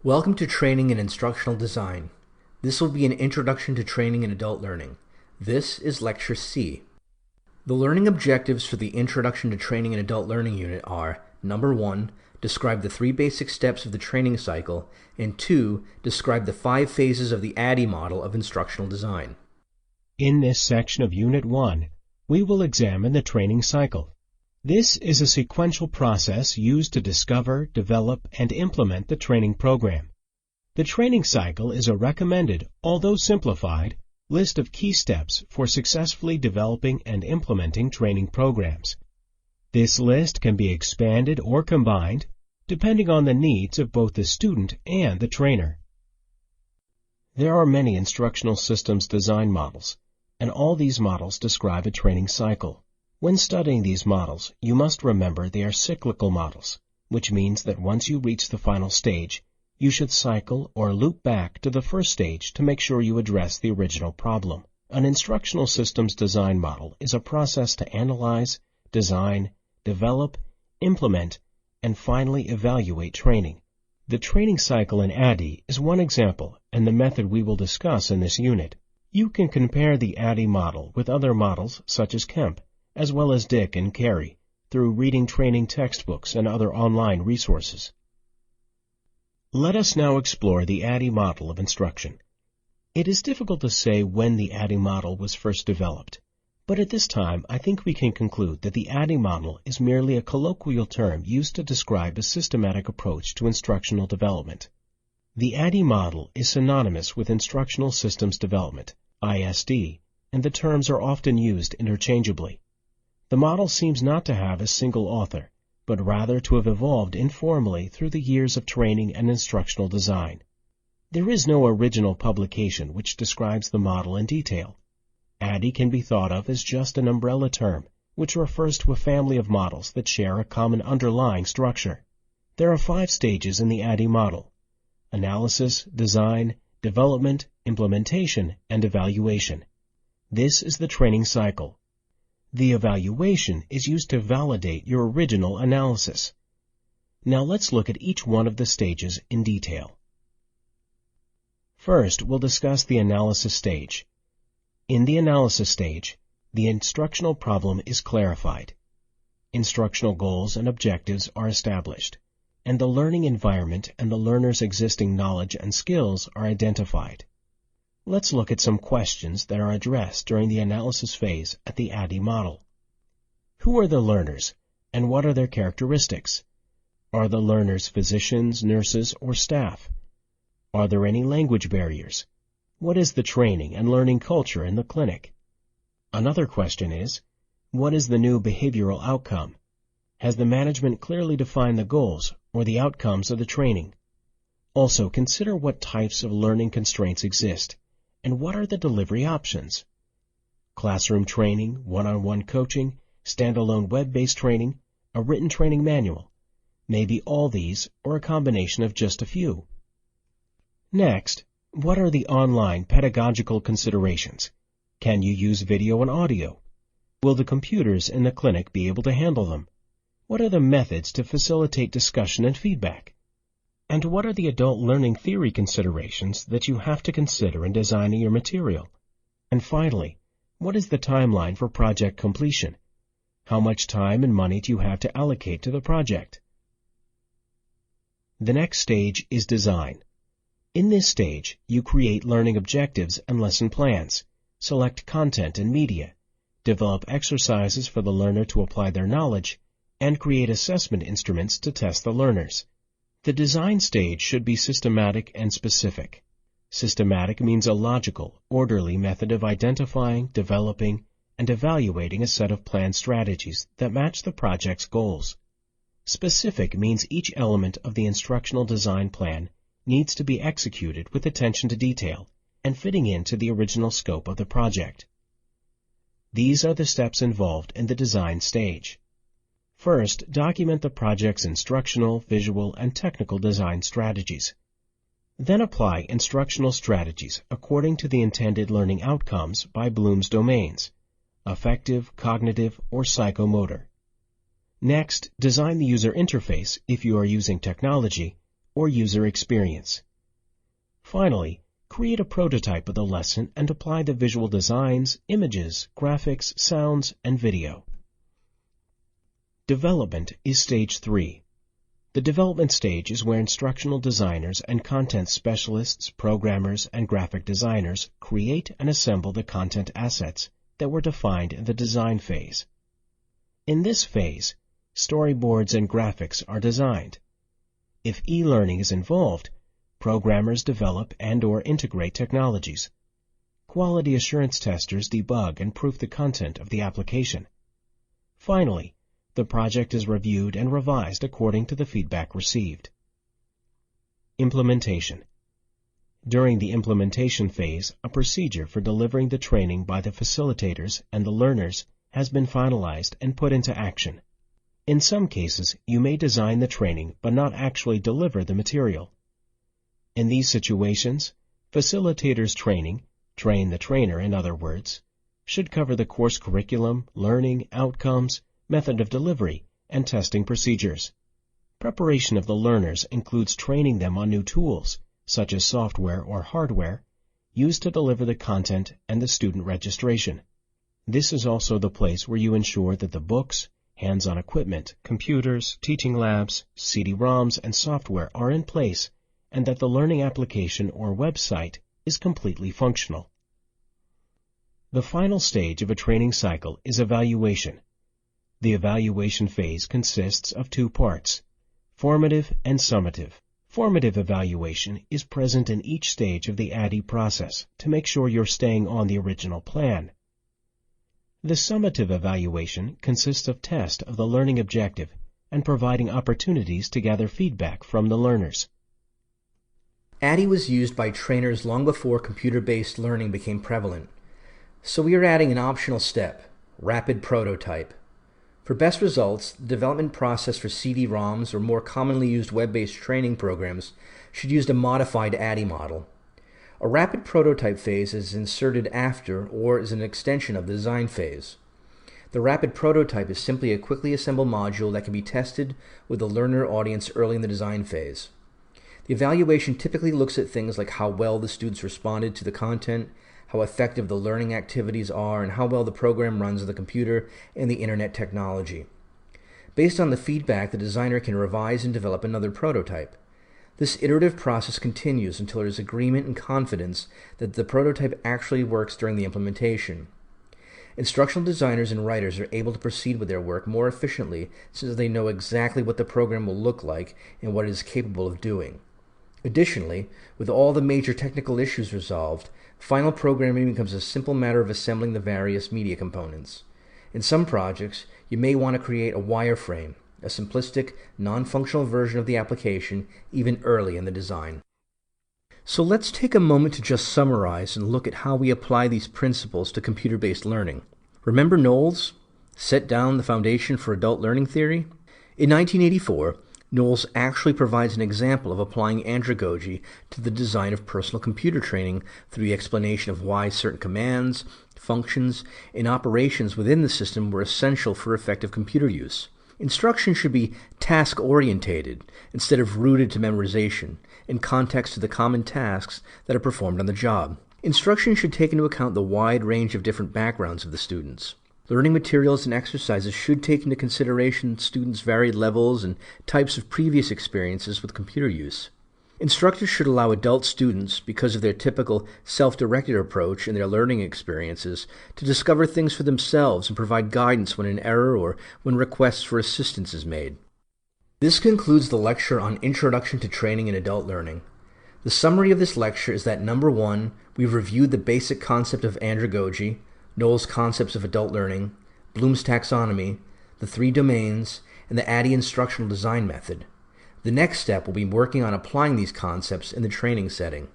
Welcome to Training in Instructional Design. This will be an introduction to training in adult learning. This is Lecture C. The learning objectives for the Introduction to Training in Adult Learning unit are: number 1, describe the 3 basic steps of the training cycle, and 2, describe the 5 phases of the ADDIE model of instructional design. In this section of Unit 1, we will examine the training cycle. This is a sequential process used to discover, develop, and implement the training program. The training cycle is a recommended, although simplified, list of key steps for successfully developing and implementing training programs. This list can be expanded or combined, depending on the needs of both the student and the trainer. There are many instructional systems design models, and all these models describe a training cycle. When studying these models, you must remember they are cyclical models, which means that once you reach the final stage, you should cycle or loop back to the first stage to make sure you address the original problem. An instructional systems design model is a process to analyze, design, develop, implement, and finally evaluate training. The training cycle in ADDIE is one example and the method we will discuss in this unit. You can compare the ADDIE model with other models such as Kemp, as well as Dick and Carey, through reading training textbooks and other online resources. Let us now explore the ADDIE model of instruction. It is difficult to say when the ADDIE model was first developed, but at this time I think we can conclude that the ADDIE model is merely a colloquial term used to describe a systematic approach to instructional development. The ADDIE model is synonymous with Instructional Systems Development, ISD, and the terms are often used interchangeably. The model seems not to have a single author, but rather to have evolved informally through the years of training and instructional design. There is no original publication which describes the model in detail. ADDIE can be thought of as just an umbrella term, which refers to a family of models that share a common underlying structure. There are 5 stages in the ADDIE model: analysis, design, development, implementation, and evaluation. This is the training cycle. The evaluation is used to validate your original analysis. Now let's look at each one of the stages in detail. First, we'll discuss the analysis stage. In the analysis stage, the instructional problem is clarified. Instructional goals and objectives are established, and the learning environment and the learner's existing knowledge and skills are identified. Let's look at some questions that are addressed during the analysis phase at the ADDIE model. Who are the learners, and what are their characteristics? Are the learners physicians, nurses, or staff? Are there any language barriers? What is the training and learning culture in the clinic? Another question is, what is the new behavioral outcome? Has the management clearly defined the goals or the outcomes of the training? Also, consider what types of learning constraints exist, and what are the delivery options? Classroom training, one-on-one coaching, standalone web-based training, a written training manual. Maybe all these, or a combination of just a few. Next, what are the online pedagogical considerations? Can you use video and audio? Will the computers in the clinic be able to handle them? What are the methods to facilitate discussion and feedback? And what are the adult learning theory considerations that you have to consider in designing your material? And finally, what is the timeline for project completion? How much time and money do you have to allocate to the project? The next stage is design. In this stage, you create learning objectives and lesson plans, select content and media, develop exercises for the learner to apply their knowledge, and create assessment instruments to test the learners. The design stage should be systematic and specific. Systematic means a logical, orderly method of identifying, developing, and evaluating a set of planned strategies that match the project's goals. Specific means each element of the instructional design plan needs to be executed with attention to detail and fitting into the original scope of the project. These are the steps involved in the design stage. First, document the project's instructional, visual, and technical design strategies. Then apply instructional strategies according to the intended learning outcomes by Bloom's domains: affective, cognitive, or psychomotor. Next, design the user interface if you are using technology, or user experience. Finally, create a prototype of the lesson and apply the visual designs, images, graphics, sounds, and video. Development is stage 3. The development stage is where instructional designers and content specialists, programmers, and graphic designers create and assemble the content assets that were defined in the design phase. In this phase, storyboards and graphics are designed. If e-learning is involved, programmers develop and/or integrate technologies. Quality assurance testers debug and proof the content of the application. Finally, the project is reviewed and revised according to the feedback received. Implementation. During the implementation phase, a procedure for delivering the training by the facilitators and the learners has been finalized and put into action. In some cases, you may design the training but not actually deliver the material. In these situations, facilitators training, train the trainer in other words, should cover the course curriculum, learning, outcomes, method of delivery, and testing procedures. Preparation of the learners includes training them on new tools, such as software or hardware, used to deliver the content and the student registration. This is also the place where you ensure that the books, hands-on equipment, computers, teaching labs, CD-ROMs, and software are in place, and that the learning application or website is completely functional. The final stage of a training cycle is evaluation. The evaluation phase consists of 2 parts, formative and summative. Formative evaluation is present in each stage of the ADDIE process to make sure you're staying on the original plan. The summative evaluation consists of test of the learning objective and providing opportunities to gather feedback from the learners. ADDIE was used by trainers long before computer-based learning became prevalent, so we are adding an optional step, rapid prototype. For best results, the development process for CD-ROMs or more commonly used web-based training programs should use a modified ADDIE model. A rapid prototype phase is inserted after or is an extension of the design phase. The rapid prototype is simply a quickly assembled module that can be tested with the learner audience early in the design phase. The evaluation typically looks at things like how well the students responded to the content, how effective the learning activities are, and how well the program runs on the computer and the internet technology. Based on the feedback, the designer can revise and develop another prototype. This iterative process continues until there is agreement and confidence that the prototype actually works during the implementation. Instructional designers and writers are able to proceed with their work more efficiently since they know exactly what the program will look like and what it is capable of doing. Additionally, with all the major technical issues resolved, final programming becomes a simple matter of assembling the various media components. In some projects, you may want to create a wireframe, a simplistic, non-functional version of the application, even early in the design. So let's take a moment to just summarize and look at how we apply these principles to computer-based learning. Remember Knowles? Set down the foundation for adult learning theory? In 1984, Knowles actually provides an example of applying andragogy to the design of personal computer training through the explanation of why certain commands, functions, and operations within the system were essential for effective computer use. Instruction should be task-orientated instead of rooted to memorization, in context to the common tasks that are performed on the job. Instruction should take into account the wide range of different backgrounds of the students. Learning materials and exercises should take into consideration students' varied levels and types of previous experiences with computer use. Instructors should allow adult students, because of their typical self-directed approach in their learning experiences, to discover things for themselves and provide guidance when an error or when requests for assistance is made. This concludes the lecture on Introduction to Training in Adult Learning. The summary of this lecture is that number 1, we've reviewed the basic concept of andragogy, Knowles' concepts of adult learning, Bloom's taxonomy, the 3 domains, and the ADDIE instructional design method. The next step will be working on applying these concepts in the training setting.